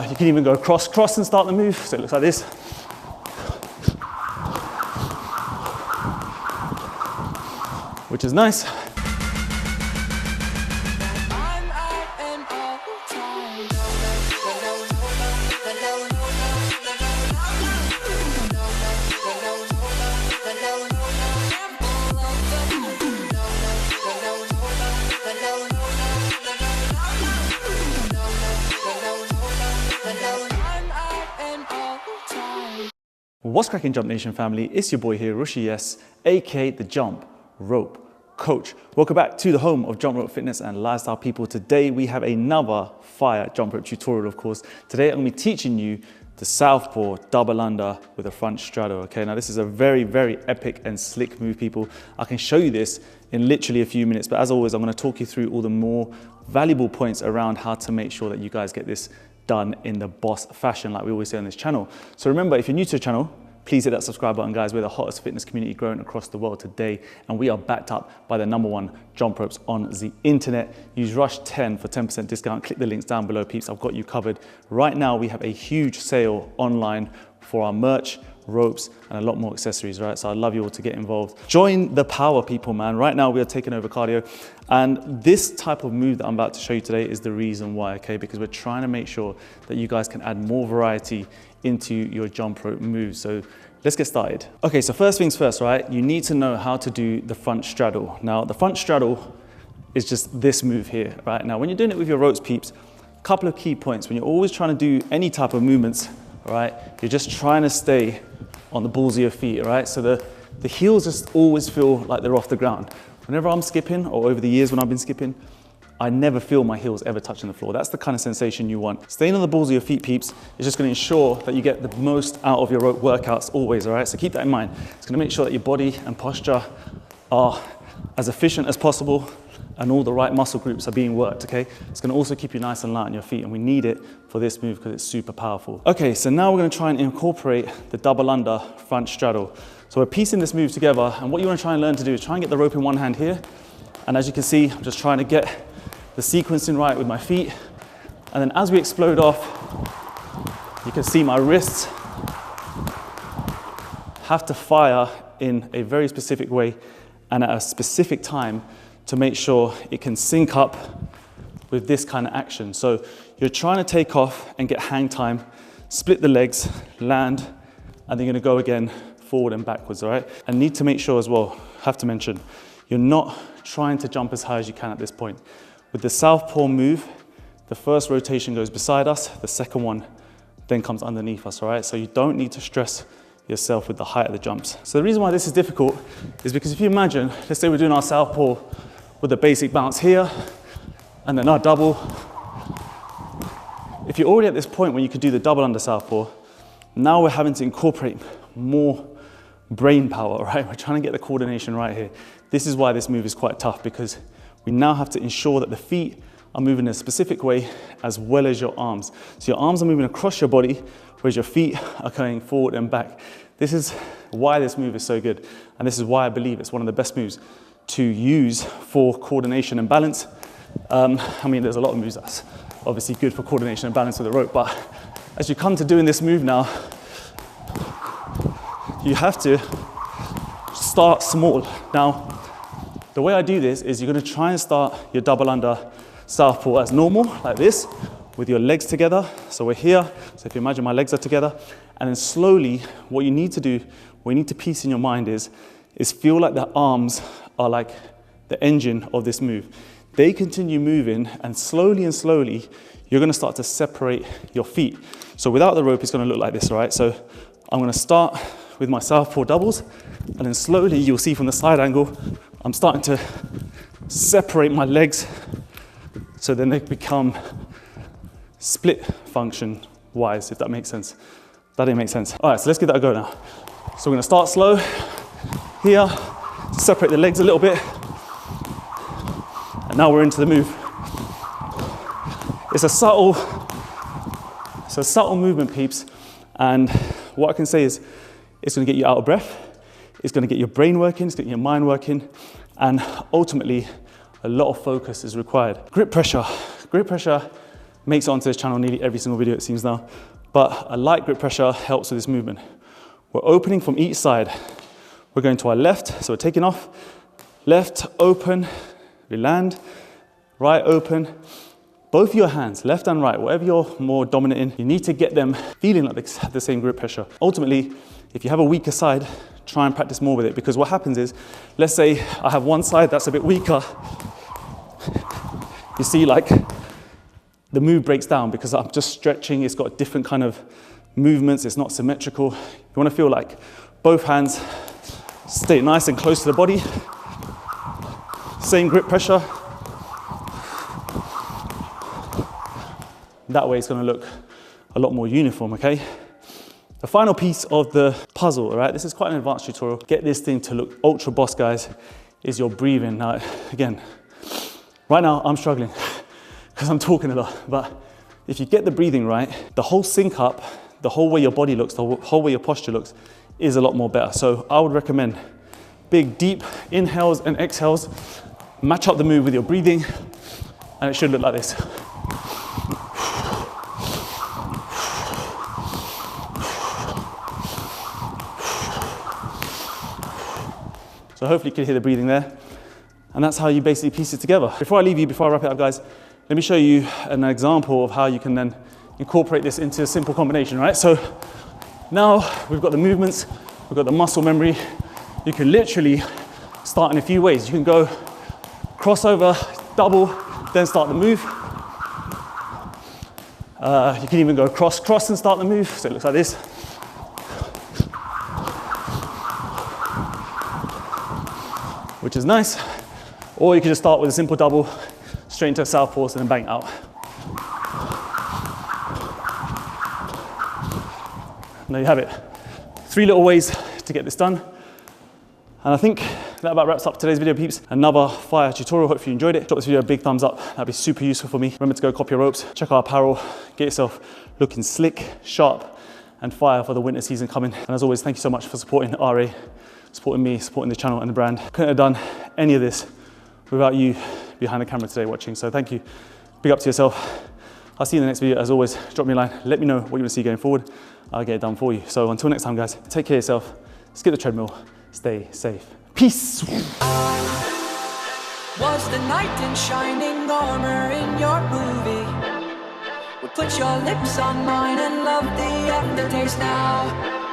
You can even go cross and start the move. So it looks like this. Which is nice. What's cracking, Jump Nation family? It's your boy here, Rushy S, aka the Jump Rope Coach. Welcome back to the home of jump rope fitness and lifestyle people. Today we have another fire jump rope tutorial, of course. Today I'm going to be teaching you the Southpaw double under with a front straddle. Okay, now this is a very, very epic and slick move, people. I can show you this in literally a few minutes, but as always, I'm going to talk you through all the more valuable points around how to make sure that you guys get this done in the boss fashion, like we always say on this channel. So remember, if you're new to the channel, please hit that subscribe button, guys. We're the hottest fitness community growing across the world today, and we are backed up by the #1 jump ropes on the internet. Use Rush10 for 10% discount. Click the links down below, peeps. I've got you covered. Right now, we have a huge sale online for our merch, ropes, and a lot more accessories, right? So I'd love you all to get involved. Join the power, people, man. Right now, we are taking over cardio, and this type of move that I'm about to show you today is the reason why, okay? Because we're trying to make sure that you guys can add more variety into your jump rope moves. So let's get started. Okay, so first things first, right? You need to know how to do the front straddle. Now, the front straddle is just this move here, right? Now, when you're doing it with your ropes, peeps, a couple of key points. When you're always trying to do any type of movements, right, you're just trying to stay on the balls of your feet, right? So the heels just always feel like they're off the ground. Whenever I'm skipping, or over the years when I've been skipping, I never feel my heels ever touching the floor. That's the kind of sensation you want. Staying on the balls of your feet, peeps, is just gonna ensure that you get the most out of your rope workouts always, all right? So keep that in mind. It's gonna make sure that your body and posture are as efficient as possible and all the right muscle groups are being worked, okay? It's gonna also keep you nice and light on your feet, and we need it for this move because it's super powerful. Okay, so now we're gonna try and incorporate the double under front straddle. So we're piecing this move together, and what you wanna try and learn to do is try and get the rope in one hand here, and as you can see, I'm just trying to get the sequencing right with my feet, and then as we explode off, you can see my wrists have to fire in a very specific way and at a specific time to make sure it can sync up with this kind of action. So you're trying to take off and get hang time, split the legs, land, and then you're gonna go again forward and backwards, all right? And need to make sure as well, have to mention, you're not trying to jump as high as you can at this point. With the Southpaw move, the first rotation goes beside us, the second one then comes underneath us, all right? So you don't need to stress yourself with the height of the jumps. So the reason why this is difficult is because if you imagine, let's say we're doing our Southpaw with a basic bounce here, and then our double. If you're already at this point where you could do the double under Southpaw, now we're having to incorporate more brain power, right? We're trying to get the coordination right here. This is why this move is quite tough, because we now have to ensure that the feet are moving in a specific way as well as your arms. So your arms are moving across your body, whereas your feet are going forward and back. This is why this move is so good. And this is why I believe it's one of the best moves to use for coordination and balance. I mean, there's a lot of moves that's obviously good for coordination and balance with a rope, but as you come to doing this move now, you have to start small. Now, the way I do this is you're gonna try and start your double under Southpaw as normal, like this, with your legs together. So we're here, so if you imagine my legs are together, and then slowly, what you need to do, what you need to piece in your mind is feel like the arms are like the engine of this move. They continue moving, and slowly, you're gonna start to separate your feet. So without the rope, it's gonna look like this, right? So I'm gonna start with my Southpaw doubles, and then slowly, you'll see from the side angle, I'm starting to separate my legs so then they become split function wise, if that makes sense. That didn't make sense. All right, so let's give that a go now. So we're gonna start slow here, separate the legs a little bit, and now we're into the move. It's a subtle movement, peeps, and what I can say is it's gonna get you out of breath, it's gonna get your brain working, it's gonna get your mind working, and ultimately, a lot of focus is required. Grip pressure makes it onto this channel nearly every single video it seems now. But a light grip pressure helps with this movement. We're opening from each side. We're going to our left, so we're taking off. Left, open, we land. Right, open. Both your hands, left and right, whatever you're more dominant in, you need to get them feeling like they have the same grip pressure. Ultimately, if you have a weaker side, try and practice more with it, because what happens is, let's say I have one side that's a bit weaker. You see, like, the move breaks down because I'm just stretching. It's got different kind of movements. It's not symmetrical. You want to feel like both hands stay nice and close to the body. Same grip pressure. That way it's going to look a lot more uniform, okay? The final piece of the puzzle, all right? This is quite an advanced tutorial. Get this thing to look ultra boss, guys, is your breathing. Now, again, right now I'm struggling because I'm talking a lot, but if you get the breathing right, the whole sync up, the whole way your body looks, the whole way your posture looks is a lot more better. So I would recommend big, deep inhales and exhales, match up the move with your breathing, and it should look like this. So hopefully you can hear the breathing there. And that's how you basically piece it together. Before I leave you, before I wrap it up, guys, let me show you an example of how you can then incorporate this into a simple combination, right? So now we've got the movements, we've got the muscle memory. You can literally start in a few ways. You can go crossover, double, then start the move. You can even go cross, cross and start the move. So it looks like this. Which is nice. Or you can just start with a simple double, straight into a southpaw and then bang out. And there you have it. 3 little ways to get this done. And I think that about wraps up today's video, peeps. Another fire tutorial. Hopefully you enjoyed it. Drop this video a big thumbs up. That'd be super useful for me. Remember to go copy your ropes, check out our apparel, get yourself looking slick, sharp, and fire for the winter season coming. And as always, thank you so much for supporting RA, supporting me, supporting the channel and the brand. Couldn't have done any of this without you behind the camera today watching. So thank you. Big up to yourself. I'll see you in the next video. As always, drop me a line. Let me know what you want to see going forward. I'll get it done for you. So until next time, guys, take care of yourself. Skip the treadmill. Stay safe. Peace. Was the knight in shining armor in your movie? Would put your lips on mine and love the aftertaste now.